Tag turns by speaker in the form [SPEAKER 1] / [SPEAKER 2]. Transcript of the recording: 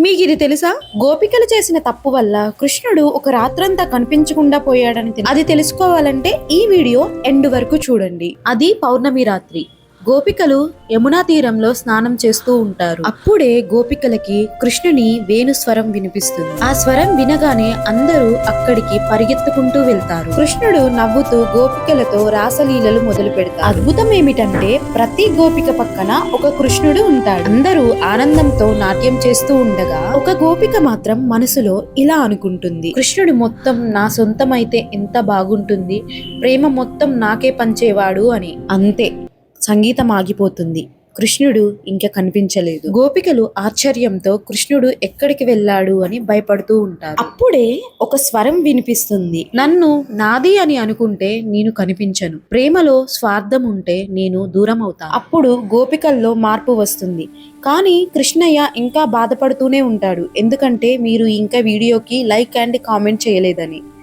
[SPEAKER 1] మీకు ఇది తెలుసా? గోపికలు చేసిన తప్పు వల్ల కృష్ణుడు ఒక రాత్రంతా కనిపించకుండా పోయాడని అది తెలుసుకోవాలంటే ఈ వీడియో ఎండ్ వరకు చూడండి. అది పౌర్ణమి రాత్రి. గోపికలు యమునా తీరంలో స్నానం చేస్తూ ఉంటారు. అప్పుడే గోపికలకి కృష్ణుని వేణు స్వరం వినిపిస్తుంది. ఆ స్వరం వినగానే అందరూ అక్కడికి పరిగెత్తుకుంటూ వెళ్తారు. కృష్ణుడు నవ్వుతూ గోపికలతో రాసలీలలు మొదలు పెడతారు. అద్భుతం ఏమిటంటే ప్రతి గోపిక పక్కన ఒక కృష్ణుడు ఉంటాడు. అందరూ ఆనందంతో నాట్యం చేస్తూ ఉండగా ఒక గోపిక మాత్రం మనసులో ఇలా అనుకుంటుంది, కృష్ణుడు మొత్తం నా సొంతమైతే ఎంత బాగుంటుంది, ప్రేమ మొత్తం నాకే పంచేవాడు అని. అంతే, సంగీతం ఆగిపోతుంది. కృష్ణుడు ఇంకా కనిపించలేదు. గోపికలు ఆశ్చర్యంతో కృష్ణుడు ఎక్కడికి వెళ్ళాడు అని భయపడుతూ ఉంటారు. అప్పుడే ఒక స్వరం వినిపిస్తుంది, నన్ను నాది అని అనుకుంటే నేను కనిపించను, ప్రేమలో స్వార్థం ఉంటే నేను దూరం అవుతాను. అప్పుడు గోపికల్లో మార్పు వస్తుంది. కానీ కృష్ణయ్య ఇంకా బాధపడుతూనే ఉంటాడు, ఎందుకంటే మీరు ఇంకా వీడియోకి లైక్ అండ్ కామెంట్ చేయలేదని.